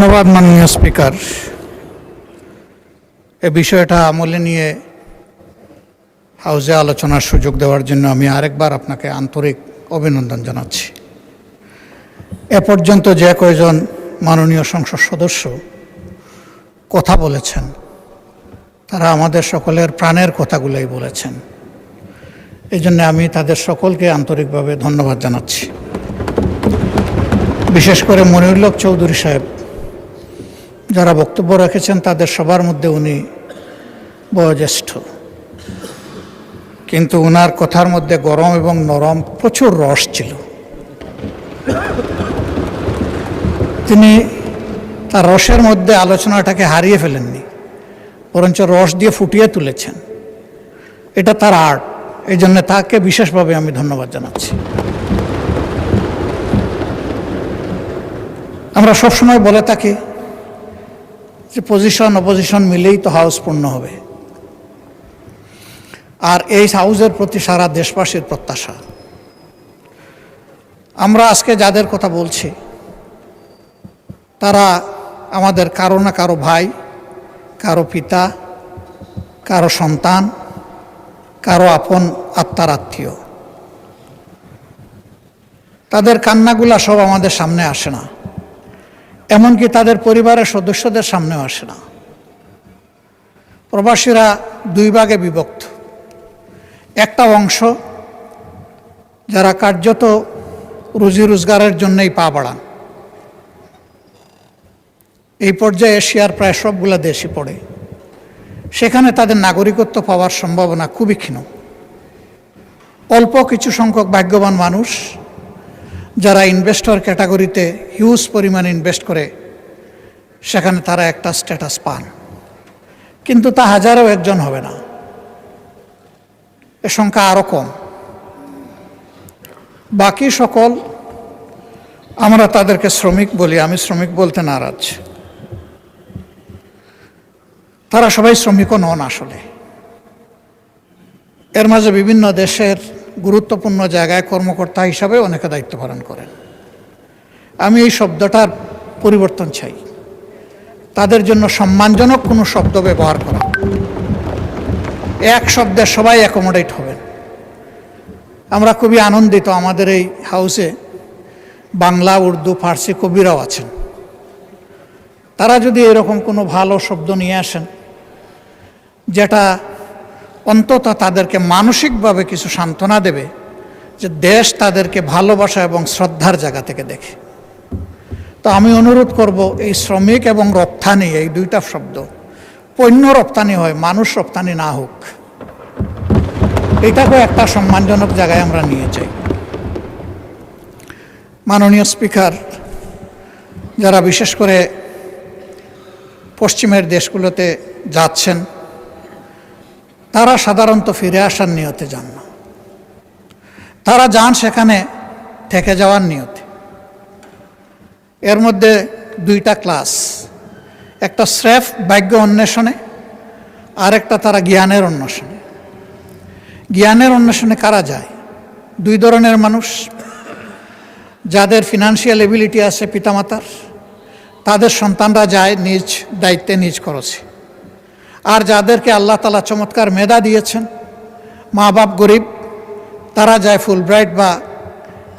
ধন্যবাদ মাননীয় স্পিকার। এ বিষয়টা আমলে নিয়ে হাউসে আলোচনার সুযোগ দেওয়ার জন্য আমি আরেকবার আপনাকে আন্তরিক অভিনন্দন জানাচ্ছি। এ পর্যন্ত যে কয়জন মাননীয় সংসদ সদস্য কথা বলেছেন তারা আমাদের সকলের প্রাণের কথাগুলোই বলেছেন। এই জন্য আমি তাদের সকলকে আন্তরিকভাবে ধন্যবাদ জানাচ্ছি। বিশেষ করে মনিরুল হক চৌধুরী সাহেব যারা বক্তব্য রেখেছেন তাদের সবার মধ্যে উনি বয়োজ্যেষ্ঠ, কিন্তু ওনার কথার মধ্যে গরম এবং নরম প্রচুর রস ছিল। তিনি তার রসের মধ্যে আলোচনাটাকে হারিয়ে ফেলেননি, বরঞ্চ রস দিয়ে ফুটিয়ে তুলেছেন। এটা তার আর্ট, এই জন্য তাকে বিশেষভাবে আমি ধন্যবাদ জানাচ্ছি। আমরা সবসময় বলে থাকি যে পজিশন অপোজিশন মিলেই তো হাউস পূর্ণ হবে, আর এই হাউসের প্রতি সারা দেশবাসীর প্রত্যাশা। আমরা আজকে যাদের কথা বলছি তারা আমাদের কারো না কারো ভাই, কারো পিতা, কারো সন্তান, কারো আপন আত্মার আত্মীয়। তাদের কান্নাগুলা সব আমাদের সামনে আসে না, এমনকি তাদের পরিবারের সদস্যদের সামনেও আসে না। প্রবাসীরা দুই ভাগে বিভক্ত। একটা অংশ যারা কার্যত রুজি রোজগারের জন্যই পা বাড়ান, এই পর্যায়ে এশিয়ার প্রায় সবগুলা দেশই পড়ে, সেখানে তাদের নাগরিকত্ব পাওয়ার সম্ভাবনা খুবই ক্ষীণ। অল্প কিছু সংখ্যক ভাগ্যবান মানুষ যারা ইনভেস্টর ক্যাটাগরিতে হিউজ পরিমাণে ইনভেস্ট করে সেখানে তারা একটা স্ট্যাটাস পান, কিন্তু তা হাজারেও একজন হবে না, এ সংখ্যা আরও কম। বাকি সকল আমরা তাদেরকে শ্রমিক বলি, আমি শ্রমিক বলতে নারাজ। তারা সবাই শ্রমিকও নন আসলে। এর মাঝে বিভিন্ন দেশের গুরুত্বপূর্ণ জায়গায় কর্মকর্তা হিসাবে অনেকে দায়িত্ব পালন করেন। আমি এই শব্দটার পরিবর্তন চাই, তাদের জন্য সম্মানজনক কোনো শব্দ ব্যবহার করা। এক শব্দে সবাই অ্যাকোমোডেট হবেন। আমরা খুবই আনন্দিত আমাদের এই হাউসে বাংলা, উর্দু, ফার্সি কবিরাও আছেন। তারা যদি এরকম কোনো ভালো শব্দ নিয়ে আসেন যেটা অন্তত তাদেরকে মানসিকভাবে কিছু সান্ত্বনা দেবে যে দেশ তাদেরকে ভালোবাসা এবং শ্রদ্ধার জায়গা থেকে দেখে, তো আমি অনুরোধ করব এই শ্রমিক এবং রপ্তানি, এই দুইটা শব্দ পণ্য রপ্তানি হয়, মানুষ রপ্তানি না হোক। এটাকেও একটা সম্মানজনক জায়গায় আমরা নিয়ে যাই। মাননীয় স্পিকার, যারা বিশেষ করে পশ্চিমের দেশগুলোতে যাচ্ছেন তারা সাধারণত ফিরে আসার নিয়তে যান না, তারা যান সেখানে থেকে যাওয়ার নিয়তে। এর মধ্যে দুইটা ক্লাস, একটা স্রেফ ভাগ্য অন্বেষণে, আর একটা তারা জ্ঞানের অন্বেষণে। জ্ঞানের অন্বেষণে কারা যায়? দুই ধরনের মানুষ। যাদের ফিনান্সিয়াল এবিলিটি আছে পিতামাতার, তাদের সন্তানরা যায় নিজ দায়িত্বে নিজ খরচে। আর যাদেরকে আল্লাহ তাআলা চমৎকার মেধা দিয়েছেন, মা বাপ গরিব, তারা যায় ফুলব্রাইট বা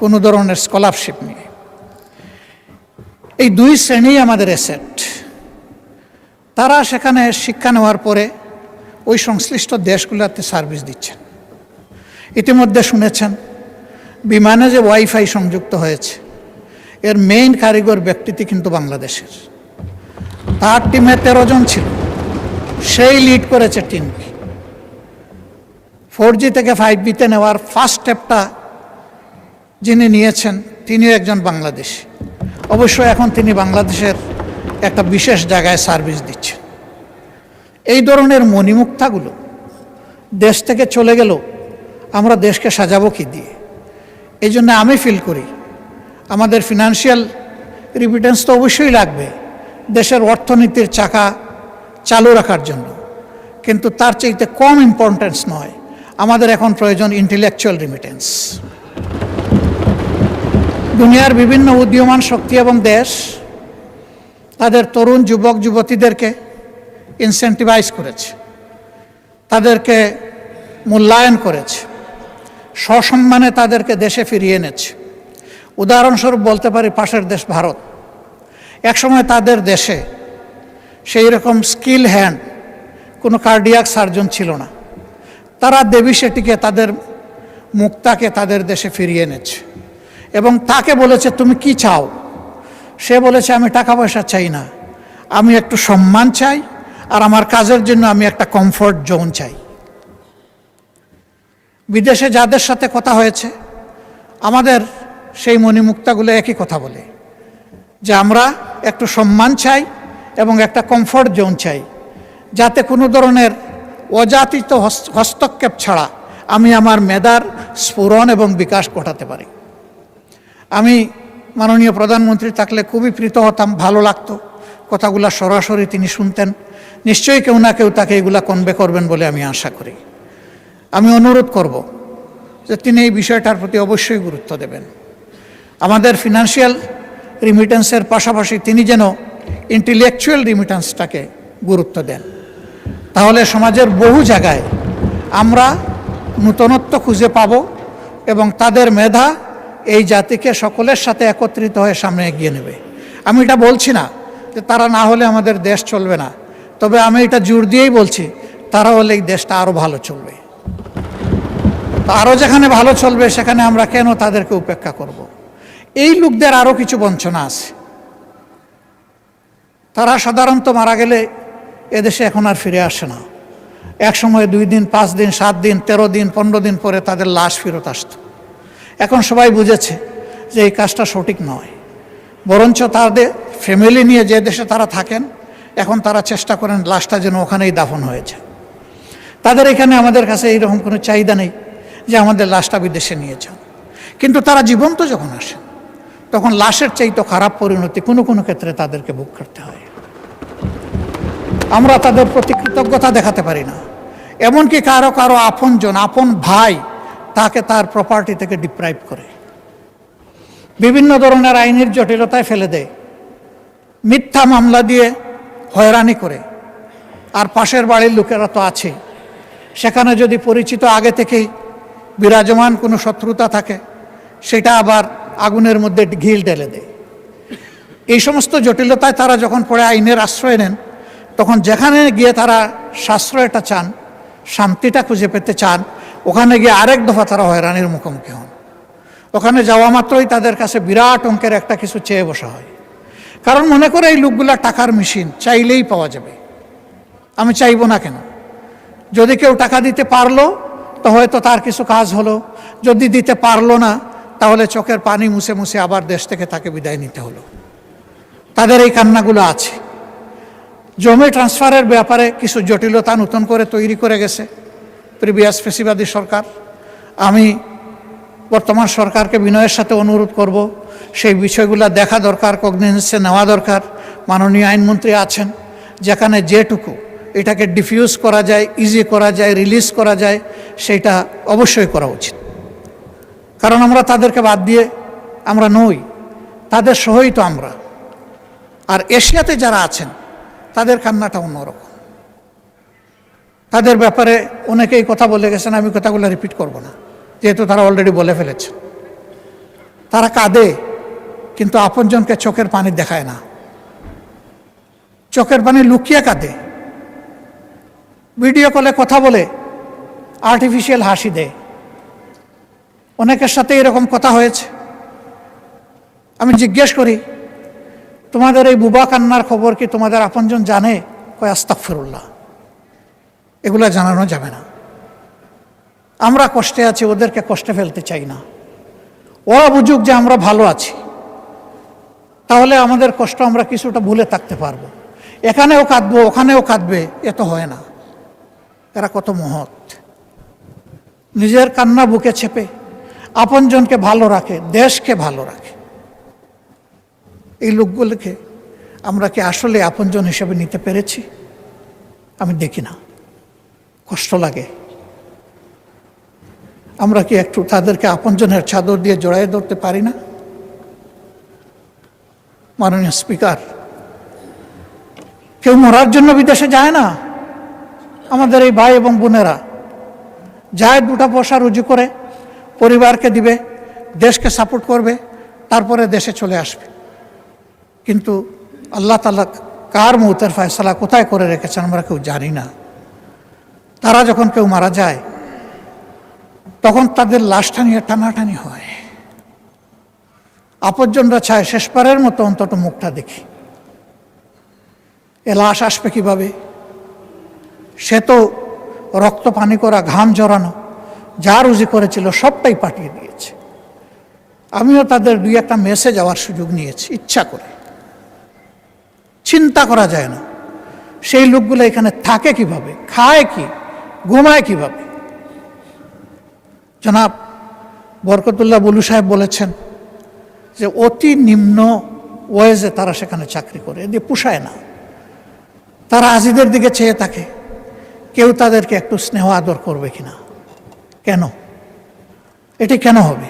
কোনো ধরনের স্কলারশিপ নিয়ে। এই দুই শ্রেণী আমাদের অ্যাসেট। তারা সেখানে শিক্ষা নেওয়ার পরে ওই সংশ্লিষ্ট দেশগুলোতে সার্ভিস দিচ্ছেন। ইতিমধ্যে শুনেছেন বিমানে যে ওয়াইফাই সংযুক্ত হয়েছে এর মেইন কারিগর ব্যক্তিটি কিন্তু বাংলাদেশের। তার টিমে 13 জন ছিল, সেই লিড করেছে টিমকে। 4G থেকে 5Gতে নেওয়ার ফার্স্ট স্টেপটা যিনি নিয়েছেন তিনিও একজন বাংলাদেশি। অবশ্য এখন তিনি বাংলাদেশের একটা বিশেষ জায়গায় সার্ভিস দিচ্ছেন। এই ধরনের মণিমুক্তাগুলো দেশ থেকে চলে গেল, আমরা দেশকে সাজাবো কি দিয়ে? এই জন্য আমি ফিল করি আমাদের ফিনান্সিয়াল রিমিটেন্স তো অবশ্যই লাগবে দেশের অর্থনীতির চাকা চালু রাখার জন্য, কিন্তু তার চাইতে কম ইম্পর্টেন্স নয়, আমাদের এখন প্রয়োজন ইন্টেলেকচুয়াল রিমিটেন্স। দুনিয়ার বিভিন্ন উদীয়মান শক্তি এবং দেশ তাদের তরুণ যুবক যুবতীদেরকে ইনসেন্টিভাইজ করেছে, তাদেরকে মূল্যায়ন করেছে, সসম্মানে তাদেরকে দেশে ফিরিয়ে এনেছে। উদাহরণস্বরূপ বলতে পারি পাশের দেশ ভারত। একসময় তাদের দেশে সেই রকম স্কিল হ্যান্ড কোনো কার্ডিয়াক সার্জন ছিল না। তারা দেবী শেঠিকে, তাদের মুক্তাকে তাদের দেশে ফিরিয়ে এনেছে এবং তাকে বলেছে তুমি কি চাও? সে বলেছে আমি টাকা পয়সা চাই না, আমি একটু সম্মান চাই, আর আমার কাজের জন্য আমি একটা কমফোর্ট জোন চাই। বিদেশে যাদের সাথে কথা হয়েছে আমাদের সেই মণিমুক্তাগুলো একই কথা বলে যে আমরা একটু সম্মান চাই এবং একটা কমফোর্ট জোন চাই, যাতে কোনো ধরনের অযাচিত হস্তক্ষেপ ছাড়া আমি আমার মেধার স্ফুরণ এবং বিকাশ ঘটাতে পারি। আমি মাননীয় প্রধানমন্ত্রী থাকলে খুবই প্রীত হতাম, ভালো লাগতো কথাগুলো সরাসরি তিনি শুনতেন। নিশ্চয়ই কেউ না কেউ তাকে এগুলা কনভে করবেন বলে আমি আশা করি। আমি অনুরোধ করব যে তিনি এই বিষয়টার প্রতি অবশ্যই গুরুত্ব দেবেন। আমাদের ফিনান্সিয়াল রিমিটেন্সের পাশাপাশি তিনি যেন ইন্টেলেকচুয়াল রিমিটেন্সটাকে গুরুত্ব দেন। তাহলে সমাজের বহু জায়গায় আমরা নূতনত্ব খুঁজে পাব এবং তাদের মেধা এই জাতিকে সকলের সাথে একত্রিত হয়ে সামনে এগিয়ে নেবে। আমি এটা বলছি না যে তারা না হলে আমাদের দেশ চলবে না, তবে আমি এটা জোর দিয়েই বলছি তারা হলে এই দেশটা আরও ভালো চলবে। তো আরও যেখানে ভালো চলবে সেখানে আমরা কেন তাদেরকে উপেক্ষা করব? এই লোকদের আরও কিছু বঞ্চনা আছে। তারা সাধারণত মারা গেলে এদেশে এখন আর ফিরে আসে না। এক সময় 2 দিন, 5 দিন, 7 দিন, 13 দিন, 15 দিন পরে তাদের লাশ ফেরত আসত। এখন সবাই বুঝেছে যে এই কাজটা সঠিক নয়, বরঞ্চ তাদের ফ্যামিলি নিয়ে যে দেশে তারা থাকেন এখন তারা চেষ্টা করেন লাশটা যেন ওখানেই দাফন হয়েছে। তাদের এখানে আমাদের কাছে এইরকম কোনো চাহিদা নেই যে আমাদের লাশটা বিদেশে নিয়ে যান। কিন্তু তারা জীবন্ত যখন আসেন তখন লাশের চাইতে খারাপ পরিণতি কোনো কোনো ক্ষেত্রে তাদেরকে ভোগ করতে হয়। আমরা তাদের প্রতি কৃতজ্ঞতা দেখাতে পারি না। এমনকি কারো কারো আপনজন, আপন ভাই তাকে তার প্রপার্টি থেকে ডিপ্রাইভ করে, বিভিন্ন ধরনের আইনের জটিলতায় ফেলে দেয়, মিথ্যা মামলা দিয়ে হয়রানি করে। আর পাশের বাড়ির লোকেরা তো আছে, সেখানে যদি পরিচিত আগে থেকেই বিরাজমান কোনো শত্রুতা থাকে সেটা আবার আগুনের মধ্যে ঘিল ঢেলে দেয়। এই সমস্ত জটিলতায় তারা যখন পড়ে আইনের আশ্রয় নেন, তখন যেখানে গিয়ে তারা সাশ্রয়টা চান, শান্তিটা খুঁজে পেতে চান, ওখানে গিয়ে আরেক দফা তারা হয়রানির মুখোমুখি হন। ওখানে যাওয়া মাত্রই তাদের কাছে বিরাট অঙ্কের একটা কিছু চেয়ে বসা হয়, কারণ মনে করে এই লোকগুলা টাকার মেশিন, চাইলেই পাওয়া যাবে। আমি চাইব না কেন? যদি কেউ টাকা দিতে পারলো তো হয়তো তার কিছু কাজ হলো, যদি দিতে পারলো না তাহলে চোখের পানি মুছে মুছে আবার দেশ থেকে তাকে বিদায় নিতে হলো। তাদের এই কান্নাগুলো আছে। জমি ট্রান্সফারের ব্যাপারে কিছু জটিলতা নতুন করে তৈরি করে গেছে প্রিভিয়াস ফেসিবাদী সরকার। আমি বর্তমান সরকারকে বিনয়ের সাথে অনুরোধ করব, সেই বিষয়গুলো দেখা দরকার, কগনিজেন্সে নেওয়া দরকার। মাননীয় আইনমন্ত্রী আছেন, যেখানে যেটুকু এটাকে ডিফিউজ করা যায়, ইজি করা যায়, রিলিজ করা যায়, সেটা অবশ্যই করা উচিত। কারণ আমরা তাদেরকে বাদ দিয়ে আমরা নই, তাদের সহই তো আমরা। আর এশিয়াতে যারা আছেন তাদের কান্নাটা অন্যরকম। তাদের ব্যাপারে অনেকেই কথা বলে গেছেন, আমি কথাগুলো রিপিট করব না, যেহেতু তারা অলরেডি বলে ফেলেছে। তারা কাঁদে কিন্তু আপনজনকে চোখের পানি দেখায় না, চোখের পানি লুকিয়ে কাঁদে। ভিডিও কলে কথা বলে আর্টিফিশিয়াল হাসি দেয়। অনেকের সাথে এরকম কথা হয়েছে। আমি জিজ্ঞেস করি, তোমাদের এই বুবা কান্নার খবর কি তোমাদের আপনজন জানে? কয় আস্তাগফিরুল্লাহ, এগুলা জানানো যাবে না। আমরা কষ্টে আছি, ওদেরকে কষ্টে ফেলতে চাই না। ওরা বুঝুক যে আমরা ভালো আছি, তাহলে আমাদের কষ্ট আমরা কিছুটা ভুলে থাকতে পারবো। এখানেও কাঁদবো, ওখানেও কাঁদবে, এ তো হয় না। এরা কত মহৎ, নিজের কান্না বুকে চেপে আপনজনকে ভালো রাখে, দেশকে ভালো রাখে। এই লোকগুলোকে আমরা কি আসলে আপনজন হিসেবে নিতে পেরেছি? আমি দেখি না, কষ্ট লাগে। আমরা কি একটু তাদেরকে আপনজনের চাদর দিয়ে জড়াই ধরতে পারি না? মাননীয় স্পিকার, কেউ মরার জন্য বিদেশে যায় না। আমাদের এই ভাই এবং বোনেরা যায়, 2টা পয়সা রুজি করে পরিবারকে দিবে, দেশকে সাপোর্ট করবে, তারপরে দেশে চলে আসবে। কিন্তু আল্লাহ তাআলা কার মৌতের ফয়সালা কোথায় করে রেখেছেন আমরা কেউ জানি না। তারা যখন কেউ মারা যায় তখন তাদের লাশটা নিয়ে টানাটানি হয়। আপনজনরা চায় শেষবারের মতো অন্তত মুখটা দেখি। এ লাশ আসবে কিভাবে? সে তো রক্ত পানি করা, ঘাম জড়ানো, যা রুজি করেছিল সবটাই পাঠিয়ে দিয়েছে। আমিও তাদের 2-1টা মেসে যাওয়ার সুযোগ নিয়েছি ইচ্ছা করে। চিন্তা করা যায় না সেই লোকগুলো এখানে থাকে কিভাবে, খায় কি, ঘুমায় কিভাবে। জনাব বরকতুল্লাহ বুলু সাহেব বলেছেন যে অতি নিম্ন ওয়েজে তারা সেখানে চাকরি করে, এদিকে পুষায় না। তারা আজিদের দিকে চেয়ে থাকে কেউ তাদেরকে একটু স্নেহ আদর করবে কিনা। কেন? এটি কেন হবে?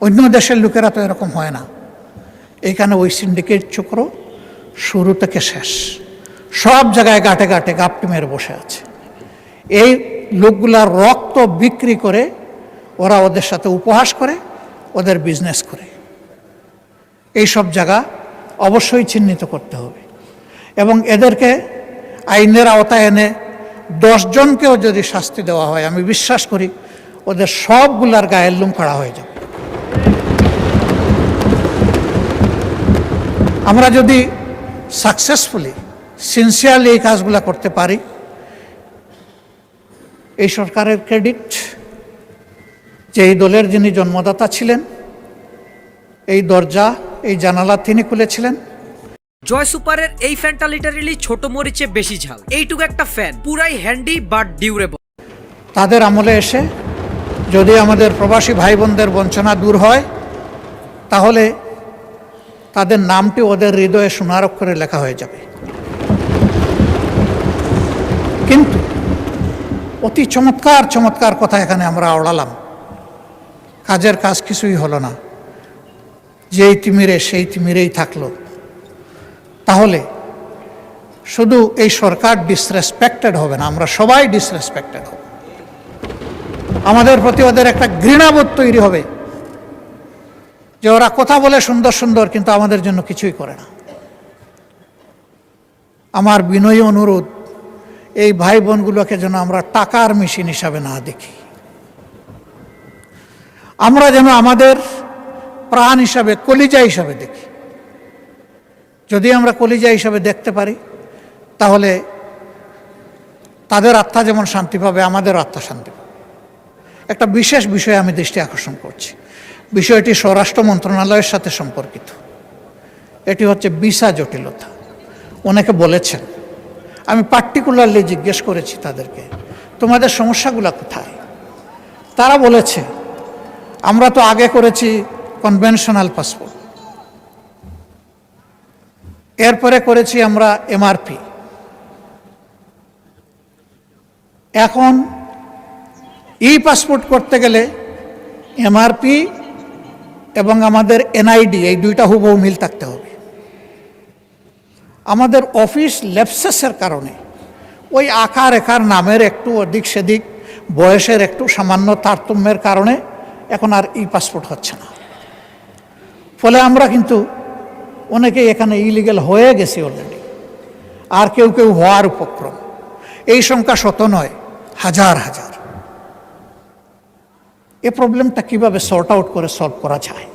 অন্য দেশের লোকেরা তো এরকম হয় না। এইখানে ওই সিন্ডিকেট চক্র শুরু থেকে শেষ সব জায়গায় গাঁটে গাঁটে গাপটি মেরে বসে আছে। এই লোকগুলার রক্ত বিক্রি করে ওরা ওদের সাথে উপহাস করে, ওদের বিজনেস করে। এই সব জায়গা অবশ্যই চিহ্নিত করতে হবে এবং এদেরকে আইনের আওতায় এনে 10 জনকেও যদি শাস্তি দেওয়া হয়, আমি বিশ্বাস করি ওদের সবগুলার গায়ের লোম খাড়া হয়ে যাবে। আমরা যদি সাকসেসফুলি সিনসিয়ারলি এই কাজগুলো করতে পারি, এই সরকারের ক্রেডিট যে এই দলের যিনি জন্মদাতা ছিলেন, এই দরজা, এই জানালা তিনি খুলেছিলেন। জয় সুপারের এই ফ্যানটা লিটারেলি ছোট মরিচে বেশি ঝাল। এইটুকু একটা ফ্যান পুরাই হ্যান্ডি বাট ডিউরেবল। তাদের আমলে এসে যদি আমাদের প্রবাসী ভাই বোনদের বঞ্চনা দূর হয়, তাহলে তাদের নামটি ওদের হৃদয়ে সোনার অক্ষরে লেখা হয়ে যাবে। কিন্তু অতি চমৎকার চমৎকার কথা এখানে আমরা আওড়ালাম, কাজের কাজ কিছুই হলো না। যেই তিমিরে সেই তিমিরেই থাকলো। তাহলে শুধু এই সরকার ডিসরেসপেক্টেড হবে না, আমরা সবাই ডিসরেসপেক্টেড হব। আমাদের প্রতি ওদের একটা ঘৃণাবোধ তৈরি হবে যে ওরা কথা বলে সুন্দর সুন্দর কিন্তু আমাদের জন্য কিছুই করে না। আমার বিনয়ী অনুরোধ, এই ভাই বোনগুলোকে যেন আমরা টাকার মেশিন হিসাবে না দেখি, আমরা যেন আমাদের প্রাণ হিসাবে, কলিজা হিসাবে দেখি। যদি আমরা কলিজা হিসাবে দেখতে পারি তাহলে তাদের আত্মা যেমন শান্তি পাবে, আমাদের আত্মা শান্তি পাবে। একটা বিশেষ বিষয়ে আমি দৃষ্টি আকর্ষণ করছি, বিষয়টি স্বরাষ্ট্র মন্ত্রণালয়ের সাথে সম্পর্কিত। এটি হচ্ছে ভিসা জটিলতা। অনেকে বলেছেন, আমি পার্টিকুলারলি জিজ্ঞেস করেছি তাদেরকে, তোমাদের সমস্যাগুলো কোথায়? তারা বলেছে, আমরা তো আগে করেছি কনভেনশনাল পাসপোর্ট, এরপরে করেছি আমরা এমআরপি, এখন ই পাসপোর্ট করতে গেলে এমআরপি এবং আমাদের এনআইডি এই 2টা হুবহু মিল থাকতে হবে। আমাদের অফিস ল্যাপসেসের কারণে ওই আকার একার নামের একটু ওদিক সেদিক, বয়সের একটু সামান্য তারতম্যের কারণে এখন আর ই পাসপোর্ট হচ্ছে না। ফলে আমরা কিন্তু অনেকেই এখানে ইলিগেল হয়ে গেছি অলরেডি, আর কেউ কেউ হওয়ার উপক্রম। এই সংখ্যা শত নয়, হাজার হাজার। এই প্রবলেমটা কিভাবে সর্ট আউট করে সলভ করা যায়?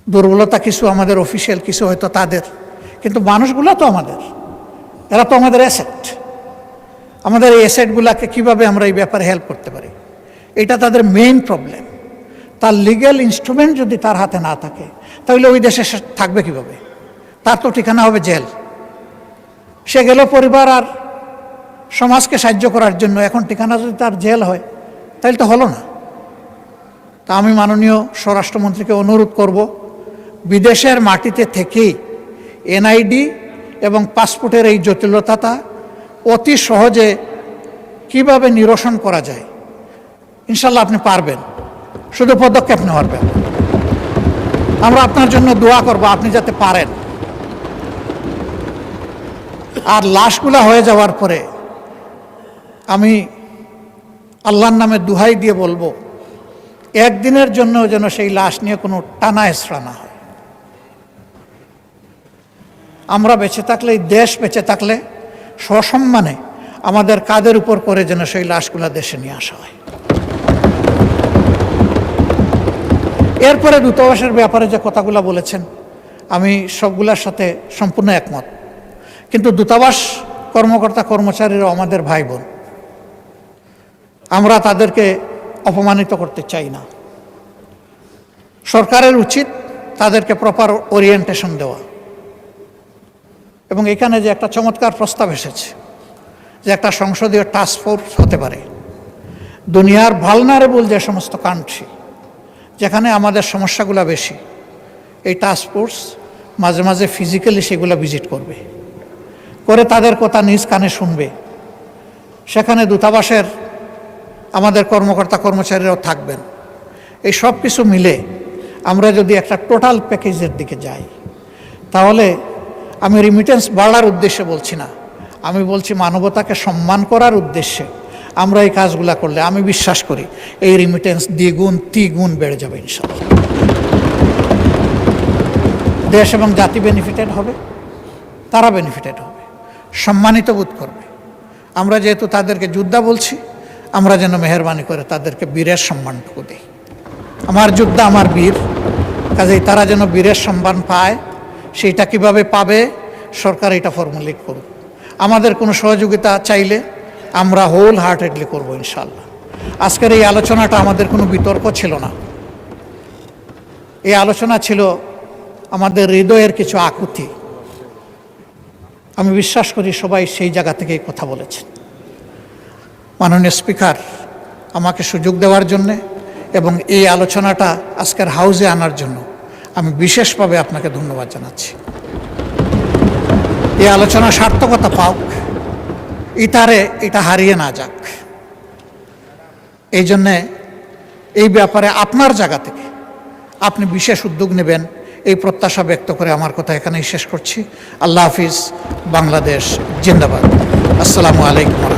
দুর্বলতা কিছু আমাদের অফিসিয়াল, কিছু হয়তো তাদের, কিন্তু মানুষগুলো তো আমাদের, এরা তো আমাদের অ্যাসেট। আমাদের এই অ্যাসেটগুলোকে কীভাবে আমরা এই ব্যাপারে হেল্প করতে পারি, এটা তাদের মেইন প্রবলেম। তার লিগ্যাল ইনস্ট্রুমেন্ট যদি তার হাতে না থাকে তাহলে ওই দেশে থাকবে কিভাবে? তার তো ঠিকানা হবে জেল। সে গেল পরিবার আর সমাজকে সাহায্য করার জন্য, এখন ঠিকানা যদি তার জেল হয় তাহলে তো হলো না। তা আমি মাননীয় স্বরাষ্ট্রমন্ত্রীকে অনুরোধ করব, বিদেশের মাটিতে থেকেই এনআইডি এবং পাসপোর্টের এই জটিলতাটা অতি সহজে কিভাবে নিরসন করা যায়, ইনশাল্লাহ আপনি পারবেন, শুধু পদক্ষেপ নেওয়ার ব্যাপার। আমরা আপনার জন্য দোয়া করব, আপনি যাতে পারেন। আর লাশগুলা হয়ে যাওয়ার পরে আমি আল্লাহর নামে দুহাই দিয়ে বলবো, একদিনের জন্য যেন সেই লাশ নিয়ে কোনো টানা হেঁচড়া না হয়। আমরা বেঁচে থাকলে, এই দেশ বেঁচে থাকলে সসম্মানে আমাদের কাঁধের উপর করে যেন সেই লাশগুলা দেশে নিয়ে আসা হয়। এরপরে দূতাবাসের ব্যাপারে যে কথাগুলো বলেছেন, আমি সবগুলোর সাথে সম্পূর্ণ একমত। কিন্তু দূতাবাস কর্মকর্তা কর্মচারীরা আমাদের ভাই বোন, আমরা তাদেরকে অপমানিত করতে চাই না। সরকারের উচিত তাদেরকে প্রপার ওরিয়েন্টেশন দেওয়া। এবং এখানে যে একটা চমৎকার প্রস্তাব এসেছে যে একটা সংসদীয় টাস্ক ফোর্স হতে পারে, দুনিয়ার ভালনারেবল যে সমস্ত কান্ট্রি যেখানে আমাদের সমস্যাগুলো বেশি, এই টাস্ক ফোর্স মাঝে মাঝে ফিজিক্যালি সেগুলো ভিজিট করবে, করে তাদের কথা নিজ কানে শুনবে। সেখানে দূতাবাসের আমাদের কর্মকর্তা কর্মচারীরাও থাকবেন। এই সব কিছু মিলে আমরা যদি একটা টোটাল প্যাকেজের দিকে যাই, তাহলে আমি রিমিটেন্স বাড়ার উদ্দেশ্যে বলছি না, আমি বলছি মানবতাকে সম্মান করার উদ্দেশ্যে আমরা এই কাজগুলো করলে আমি বিশ্বাস করি এই রিমিটেন্স দ্বিগুণ তিগুণ বেড়ে যাবে ইনশাআল্লাহ। দেশ এবং জাতি বেনিফিটেড হবে, তারা বেনিফিটেড হবে, সম্মানিত বোধ করবে। আমরা যেহেতু তাদেরকে যোদ্ধা বলছি, আমরা যেন মেহরবানি করে তাদেরকে বীরের সম্মানটুকু দিই। আমার যোদ্ধা আমার বীর, কাজেই তারা যেন বীরের সম্মান পায়। সেইটা কিভাবে পাবে, সরকার এটা ফর্মুলেট করুক। আমাদের কোনো সহযোগিতা চাইলে আমরা হোল হার্টেডলি করবো ইনশাআল্লাহ। আজকের এই আলোচনাটা আমাদের কোনো বিতর্ক ছিল না, এই আলোচনা ছিল আমাদের হৃদয়ের কিছু আকুতি। আমি বিশ্বাস করি সবাই সেই জায়গা থেকেই কথা বলেছেন। মাননীয় স্পিকার আমাকে সুযোগ দেওয়ার জন্যে এবং এই আলোচনাটা আজকের হাউজে আনার জন্য আমি বিশেষভাবে আপনাকে ধন্যবাদ জানাচ্ছি। এই আলোচনা সার্থকতা পাওক, ইতারে এটা হারিয়ে না যাক, এই জন্যে এই ব্যাপারে আপনার জায়গা থেকে আপনি বিশেষ উদ্যোগ নেবেন, এই প্রত্যাশা ব্যক্ত করে আমার কথা এখানেই শেষ করছি। আল্লাহ হাফিজ। বাংলাদেশ জিন্দাবাদ। আসসালামু আলাইকুম।